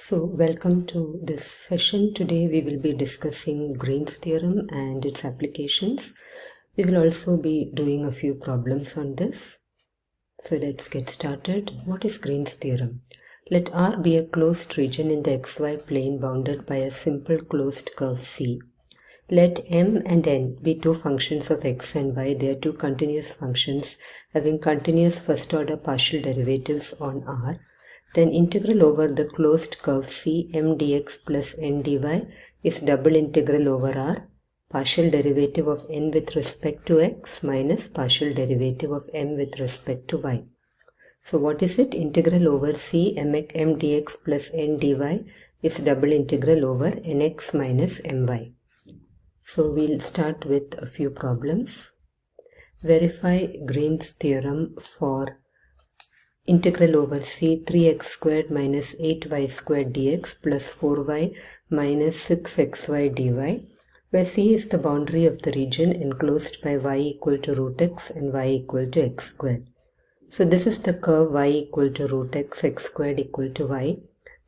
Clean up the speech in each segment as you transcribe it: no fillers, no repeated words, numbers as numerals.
So welcome to this session. Today we will be discussing Green's theorem and its applications. We will also be doing a few problems on this. So let's get started. What is Green's theorem? Let R be a closed region in the xy plane bounded by a simple closed curve C. Let m and n be two functions of x and y. They are two continuous functions having continuous first order partial derivatives on R. Then integral over the closed curve C m dx plus n dy is double integral over R, partial derivative of n with respect to x minus partial derivative of m with respect to y. So what is it? Integral over C m dx plus n dy is double integral over nx minus my. So we'll start with a few problems. Verify Green's theorem for integral over C 3x squared minus 8y squared dx plus 4y minus 6xy dy, where C is the boundary of the region enclosed by y equal to root x and y equal to x squared. So this is the curve y equal to root x, x squared equal to y,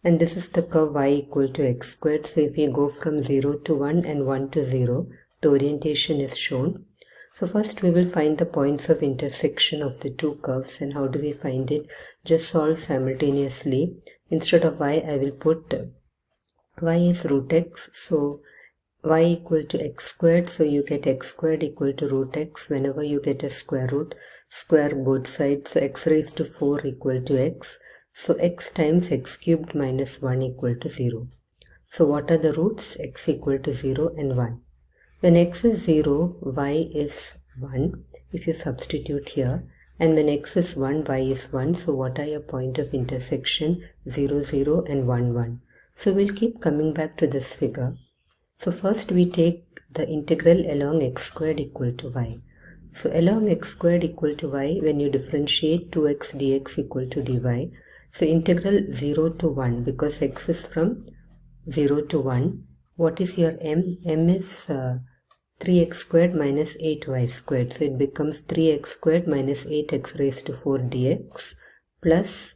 and this is the curve y equal to x squared. So if we go from 0 to 1 and 1 to 0, the orientation is shown. So first we will find the points of intersection of the two curves. And how do we find it? Just solve simultaneously. Instead of y, I will put y is root x. So y equal to x squared. So you get x squared equal to root x. Whenever you get a square root, square both sides. So x raised to 4 equal to x. So x times x cubed minus 1 equal to 0. So what are the roots? X equal to 0 and 1. When x is 0, y is 1, if you substitute here. And when x is 1, y is 1. So what are your point of intersection? 0, 0 and 1, 1. So we'll keep coming back to this figure. So first we take the integral along x squared equal to y. So along x squared equal to y, when you differentiate 2x dx equal to dy. So integral 0 to 1, because x is from 0 to 1. What is your m? M is 3x squared minus 8y squared. So it becomes 3x squared minus 8x raised to 4 dx plus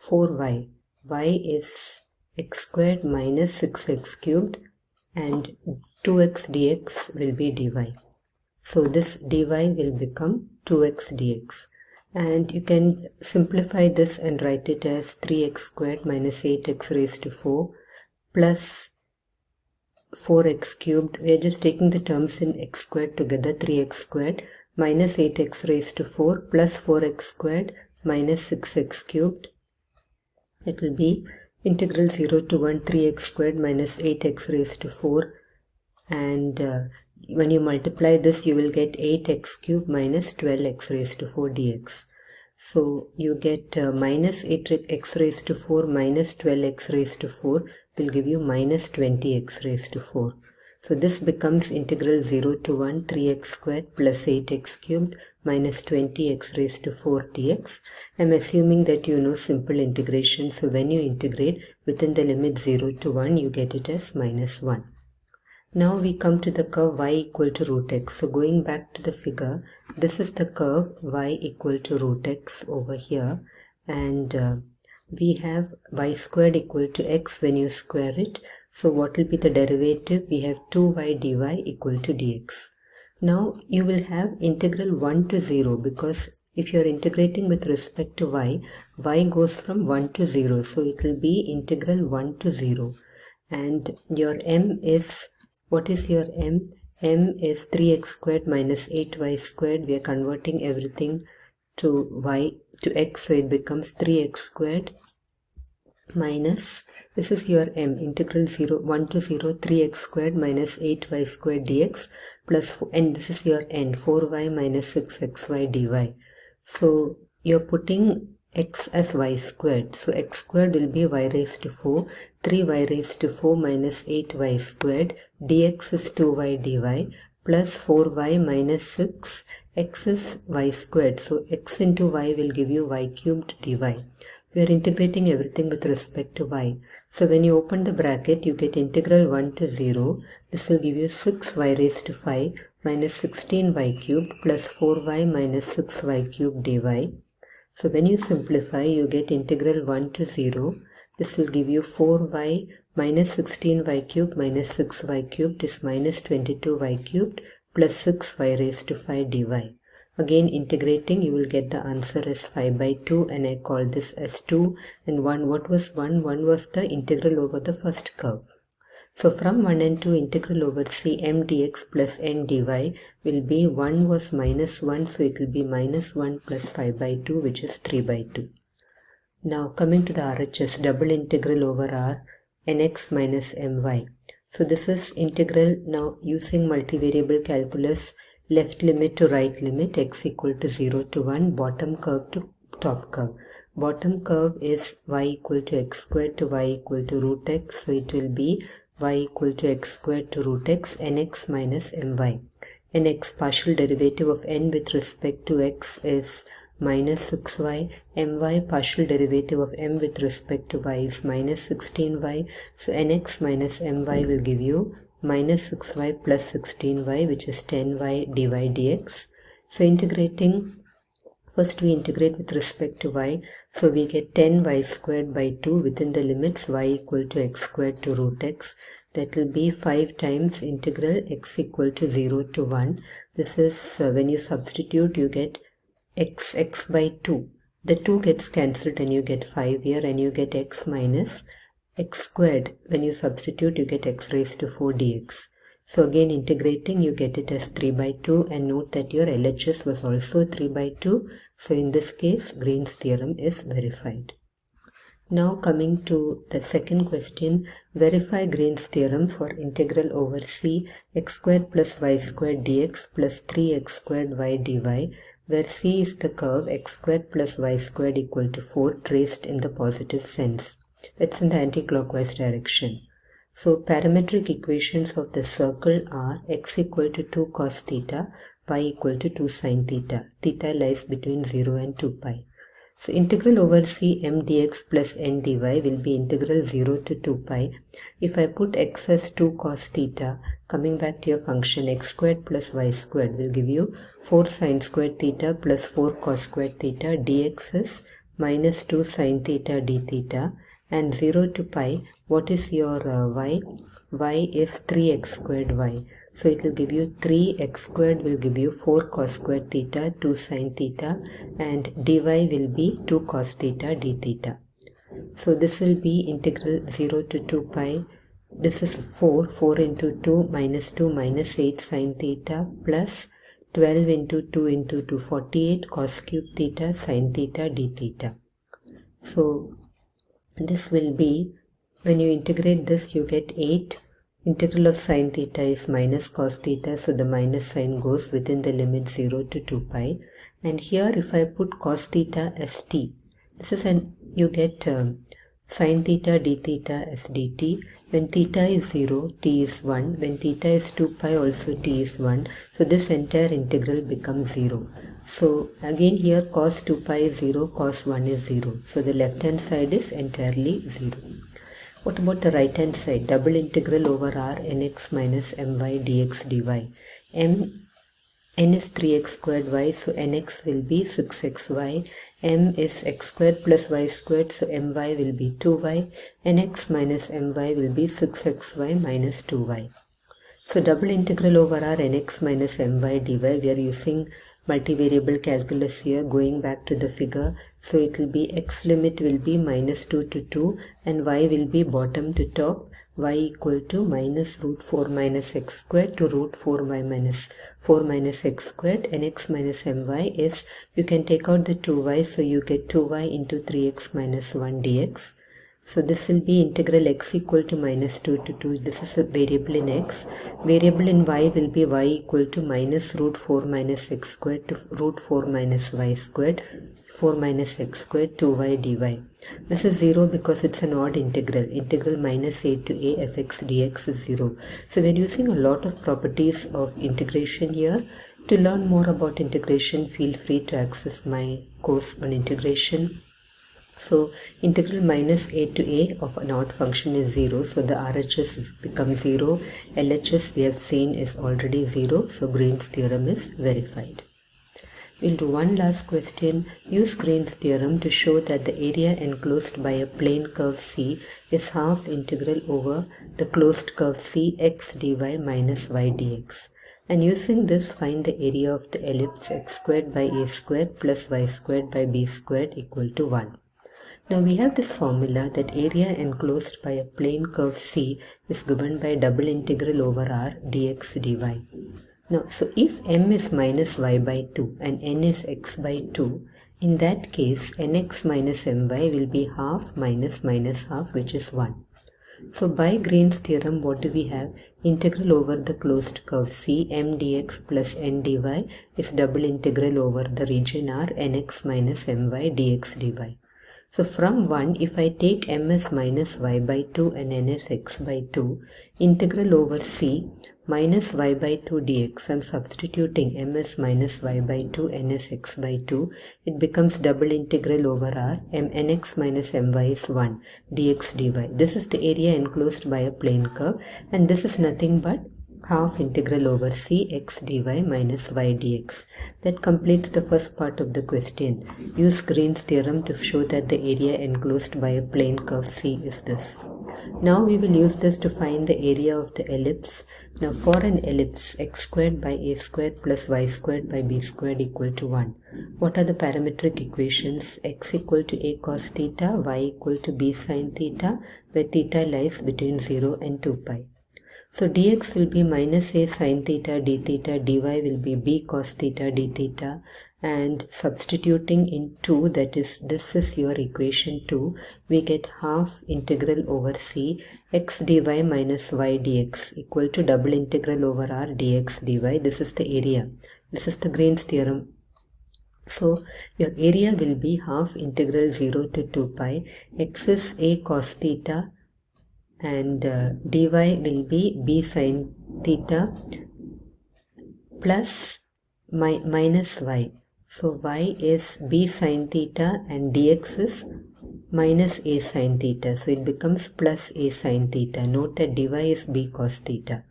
4y. Y is x squared minus 6x cubed and 2x dx will be dy. So this dy will become 2x dx. And you can simplify this and write it as 3x squared minus 8x raised to 4 plus 4x cubed. We are just taking the terms in x squared together. 3x squared minus 8x raised to 4 plus 4x squared minus 6x cubed. It will be integral 0 to 1 3x squared minus 8x raised to 4. And when you multiply this, you will get 8x cubed minus 12x raised to 4 dx. So you get minus 8x raised to 4 minus 12x raised to 4 will give you minus 20x raised to 4. So this becomes integral 0 to 1 3x squared plus 8x cubed minus 20x raised to 4 dx. I'm assuming that you know simple integration. So when you integrate within the limit 0 to 1, you get it as minus 1. Now we come to the curve y equal to root x. So going back to the figure, this is the curve y equal to root x over here. And we have y squared equal to x when you square it. So what will be the derivative? We have 2y dy equal to dx. Now you will have integral 1 to 0, because if you are integrating with respect to y goes from 1 to 0. So it will be integral 1 to 0. And your m is, what is your m? M is 3x squared minus 8y squared. We are converting everything to y to x, so it becomes 3x squared minus, this is your m, integral 1 to 0 3x squared minus 8y squared dx plus, and this is your n, 4y minus 6xy dy. So you're putting x as y squared. So x squared will be y raised to 4, 3y raised to 4 minus 8y squared, dx is 2y dy plus 4y minus 6, x is y squared. So x into y will give you y cubed dy. We are integrating everything with respect to y. So when you open the bracket, you get integral 1 to 0. This will give you 6y raised to 5 minus 16y cubed plus 4y minus 6y cubed dy. So when you simplify, you get integral 1 to 0 This will give you 4y minus 16y cubed minus 6y cubed is minus 22y cubed plus 6y raised to 5 dy. Again integrating, you will get the answer as 5 by 2, and I call this as 2, and 1. What was 1? 1 was the integral over the first curve. So from 1 and 2, integral over c m dx plus n dy will be 1 was minus 1, so it will be minus 1 plus 5 by 2, which is 3 by 2. Now coming to the RHS, double integral over r nx minus my. So this is integral now using multivariable calculus, left limit to right limit, x equal to 0 to 1, bottom curve to top curve. Bottom curve is y equal to x squared to y equal to root x, so it will be y equal to x squared to root x nx minus my. Nx, partial derivative of n with respect to x is minus 6y, my, partial derivative of m with respect to y is minus 16y, so nx minus my will give you minus 6y plus 16y, which is 10y dy dx. So integrating, first we integrate with respect to y, so we get 10y squared by 2 within the limits y equal to x squared to root x. That will be 5 times integral x equal to 0 to 1. This is when you substitute, you get x by 2. The 2 gets cancelled and you get 5 here, and you get x minus x squared. When you substitute, you get x raised to 4 dx. So again integrating, you get it as 3 by 2, and note that your LHS was also 3 by 2. So in this case, Green's theorem is verified. Now coming to the second question, verify Green's theorem for integral over c x squared plus y squared dx plus 3x squared y dy, where c is the curve x squared plus y squared equal to 4 traced in the positive sense. That's in the anti-clockwise direction. So parametric equations of the circle are x equal to 2 cos theta, y equal to 2 sin theta. Theta lies between 0 and 2 pi. So integral over c m dx plus n dy will be integral 0 to 2 pi. If I put x as 2 cos theta, coming back to your function x squared plus y squared will give you 4 sin squared theta plus 4 cos squared theta, dx is minus 2 sin theta d theta, and 0 to pi, what is your y? Y is 3x squared y. So it will give you 3x squared will give you 4 cos squared theta, 2 sin theta, and dy will be 2 cos theta d theta. So this will be integral 0 to 2 pi. This is 4 into 2 minus 8 sin theta plus 12 into 2 into 2, 48 cos cube theta sin theta d theta. So this will be, when you integrate this, you get 8. Integral of sin theta is minus cos theta, so the minus sign goes within the limit 0 to 2 pi. And here if I put cos theta as t, this is you get sin theta d theta as dt. When theta is 0, t is 1. When theta is 2 pi, also t is 1. So this entire integral becomes 0. So again here cos 2 pi is 0, cos 1 is 0. So the left hand side is entirely 0. What about the right hand side? Double integral over r nx minus my dx dy. N is 3x squared y, so nx will be 6xy. M is x squared plus y squared, so my will be 2y. Nx minus my will be 6xy minus 2y. So double integral over r nx minus my dy, we are using multivariable calculus here, going back to the figure. So it will be x limit will be minus 2 to 2 and y will be bottom to top, y equal to minus root 4 minus x squared to root 4y minus 4 minus x squared. Nx minus my is, you can take out the 2y, so you get 2y into 3x minus 1 dx. So this will be integral x equal to minus 2 to 2. This is a variable in x. Variable in y will be y equal to minus root 4 minus x squared to root 4 minus y squared, 4 minus x squared, 2y dy. This is 0 because it's an odd integral. Integral minus a to a fx dx is 0. So we're using a lot of properties of integration here. To learn more about integration, feel free to access my course on integration. So integral minus a to a of an odd function is 0. So the RHS becomes 0. LHS we have seen is already 0. So Green's theorem is verified. We'll do one last question. Use Green's theorem to show that the area enclosed by a plane curve C is half integral over the closed curve C x dy minus y dx. And using this, find the area of the ellipse x squared by a squared plus y squared by b squared equal to 1. Now we have this formula that area enclosed by a plane curve C is given by double integral over r dx dy. Now, so if m is minus y by 2 and n is x by 2, in that case nx minus my will be half minus minus half, which is 1. So by Green's theorem, what do we have? Integral over the closed curve C m dx plus n dy is double integral over the region r nx minus my dx dy. So from 1, if I take m as minus y by 2 and n as x by 2, integral over C minus y by 2 dx, I'm substituting m as minus y by 2, n as x by 2, it becomes double integral over r, nx minus my is 1, dx dy. This is the area enclosed by a plane curve, and this is nothing but half integral over C x dy minus y dx. That completes the first part of the question. Use Green's theorem to show that the area enclosed by a plane curve C is this. Now we will use this to find the area of the ellipse. Now for an ellipse, x squared by a squared plus y squared by b squared equal to 1. What are the parametric equations? X equal to a cos theta, y equal to b sin theta, where theta lies between 0 and 2 pi. So dx will be minus a sin theta d theta, dy will be b cos theta d theta, and substituting in 2, that is, this is your equation 2, we get half integral over C x dy minus y dx equal to double integral over r dx dy. This is the area. This is the Green's theorem. So your area will be half integral 0 to 2 pi, x is a cos theta, and dy will be b sin theta plus minus y. So y is b sin theta and dx is minus a sin theta. So it becomes plus a sin theta. Note that dy is b cos theta.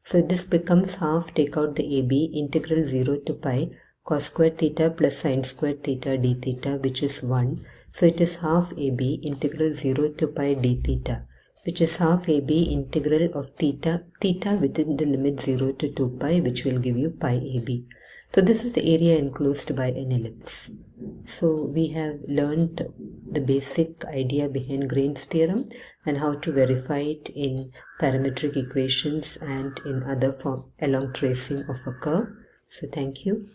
So this becomes half, take out the ab, integral 0 to pi cos squared theta plus sin squared theta d theta, which is 1. So it is half ab integral 0 to pi d theta, which is half ab integral of theta within the limit 0 to 2 pi, which will give you pi ab. So this is the area enclosed by an ellipse. So we have learned the basic idea behind Green's theorem and how to verify it in parametric equations and in other form along tracing of a curve. So thank you.